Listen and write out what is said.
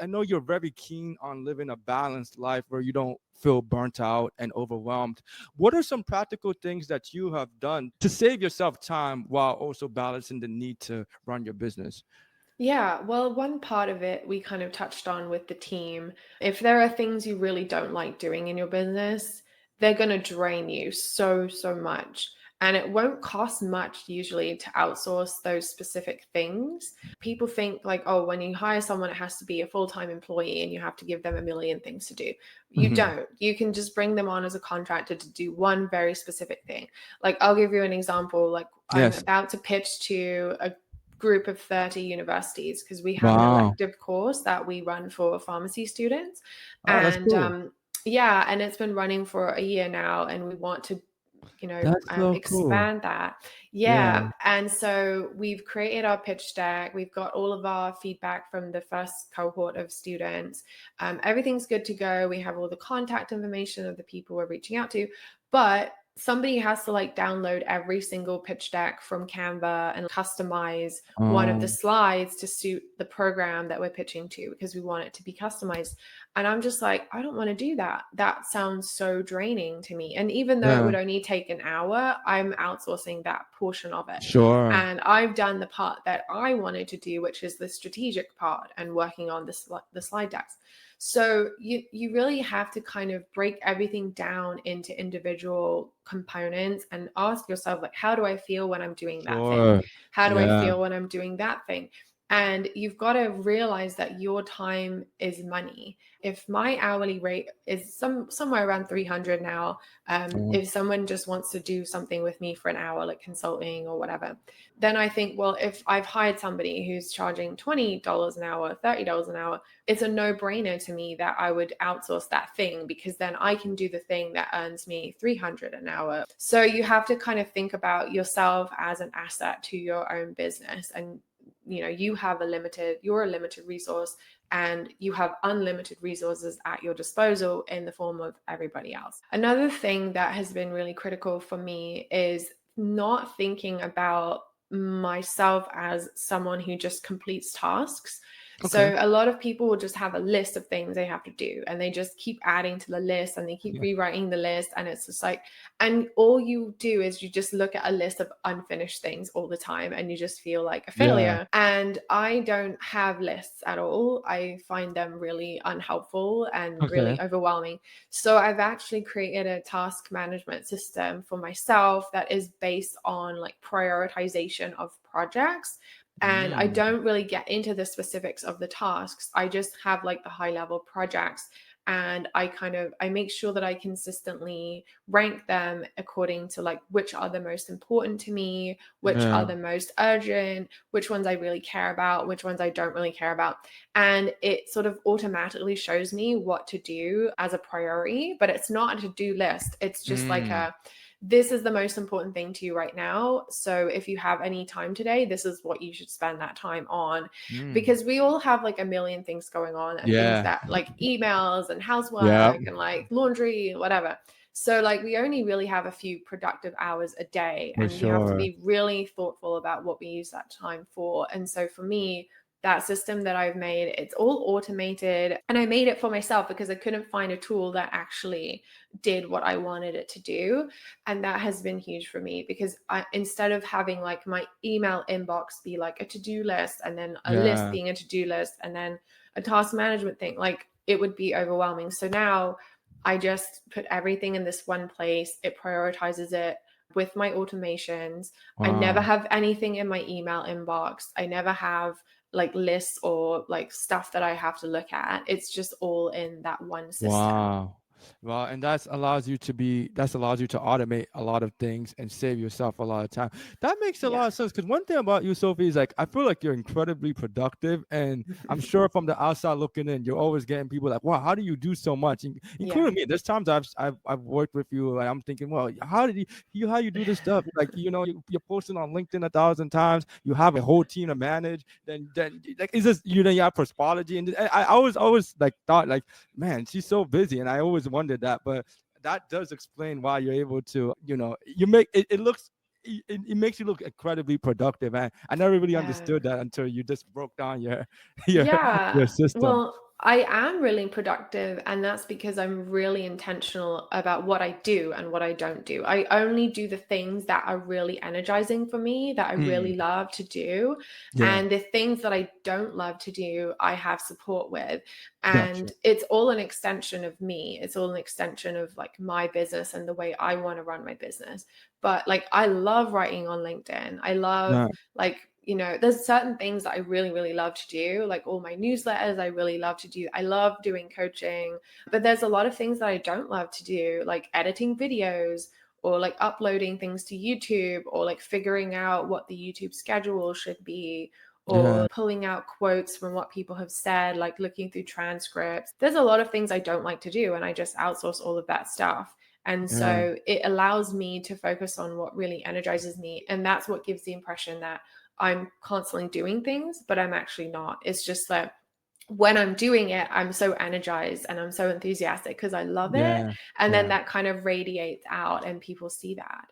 I know you're very keen on living a balanced life where you don't feel burnt out and overwhelmed. What are some practical things that you have done to save yourself time while also balancing the need to run your business? Yeah, well, one part of it we kind of touched on with the team. If there are things you really don't like doing in your business, they're going to drain you so, so much. And it won't cost much usually to outsource those specific things. People think like, oh, when you hire someone, it has to be a full-time employee and you have to give them a million things to do. You Hmm. don't. You can just bring them on as a contractor to do one very specific thing. Like, I'll give you an example. Like, I'm Yes. about to pitch to a group of 30 universities because we have an Wow. elective course that we run for pharmacy students. Oh, that's And cool. yeah, and it's been running for a year now, and we want to That's so cool. expand that. Yeah. Yeah. And so we've created our pitch deck. We've got all of our feedback from the first cohort of students. Everything's good to go. We have all the contact information of the people we're reaching out to, but somebody has to like download every single pitch deck from Canva and customize one of the Um, slides to suit the program that we're pitching to because we want it to be customized. And I'm just like, I don't want to do that. That sounds so draining to me. And even though it yeah. would only take an hour, I'm outsourcing that portion of it. Sure. And I've done the part that I wanted to do, which is the strategic part and working on the slide decks. So you really have to kind of break everything down into individual components and ask yourself, like, how do I feel when I'm doing that thing? Sure. How do I Yeah. feel when I'm doing that thing? And you've got to realize that your time is money. If my hourly rate is somewhere around 300 now, Mm. if someone just wants to do something with me for an hour, like consulting or whatever, then I think, well, if I've hired somebody who's charging $20 an hour, $30 an hour, it's a no-brainer to me that I would outsource that thing because then I can do the thing that earns me 300 an hour. So you have to kind of think about yourself as an asset to your own business. And you're a limited resource and you have unlimited resources at your disposal in the form of everybody else. Another thing that has been really critical for me is not thinking about myself as someone who just completes tasks. Okay. So a lot of people will just have a list of things they have to do and they just keep adding to the list and they keep Yeah. rewriting the list, and it's just like, and all you do is you just look at a list of unfinished things all the time and you just feel like a Yeah. failure. And I don't have lists at all. I find them really unhelpful and Okay. really overwhelming. So I've actually created a task management system for myself that is based on like prioritization of projects. And I Mm. don't really get into the specifics of the tasks. I just have like the high level projects, and I make sure that I consistently rank them according to like which are the most important to me, which are Yeah. the most urgent, which ones I really care about, which ones I don't really care about. And it sort of automatically shows me what to do as a priority, but it's not a to-do list. It's just like Mm. this is the most important thing to you right now. So if you have any time today, this is what you should spend that time on. Mm. Because we all have like a million things going on and things Yeah. that like emails and Yeah. housework and like laundry, whatever. So like we only really have a few productive hours a day, For and we have to sure. be really thoughtful about what we use that time for. And so for me, that system that I've made, it's all automated, and I made it for myself because I couldn't find a tool that actually did what I wanted it to do. And that has been huge for me because instead of having like my email inbox be like a to-do list and then a list Yeah. being a to-do list and then a task management thing, like it would be overwhelming. So now I just put everything in this one place. It prioritizes it with my automations. I never Wow. have anything in my email inbox. I never have like lists or like stuff that I have to look at. It's just all in that one system. Wow. Well, and that allows you to automate a lot of things and save yourself a lot of time. That makes a Yeah. lot of sense because one thing about you, Sophie, is like I feel like you're incredibly productive, and I'm sure from the outside looking in, you're always getting people like, "Wow, how do you do so much?" Yeah. Including me. There's times I've worked with you, and I'm thinking, "Well, how did how you do this stuff?" Like you're posting on LinkedIn 1,000 times. You have a whole team to manage. Then like it's just you have Prospology, and I always like thought like, man, she's so busy, and I always wondered that. But that does explain why you're able to, you make it looks. It makes you look incredibly productive, and I never really Yeah. understood that until you just broke down your your Yeah. system. Well, I am really productive, and that's because I'm really intentional about what I do and what I don't do. I only do the things that are really energizing for me, that I Mm, really love to do. yeah, And the things that I don't love to do, I have support with. gotcha. And it's all an extension of me. It's all an extension of like my business and the way I want to run my business. But like, I love writing on LinkedIn. I love, Nah, like, there's certain things that I really, really love to do, like all my newsletters, I really love to do. I love doing coaching, but there's a lot of things that I don't love to do, like editing videos or like uploading things to YouTube or like figuring out what the YouTube schedule should be or yeah, pulling out quotes from what people have said, like looking through transcripts. There's a lot of things I don't like to do, and I just outsource all of that stuff. And yeah, so it allows me to focus on what really energizes me. And that's what gives the impression that I'm constantly doing things, but I'm actually not. It's just that when I'm doing it, I'm so energized and I'm so enthusiastic because I love it. yeah, And then yeah. that kind of radiates out and people see that.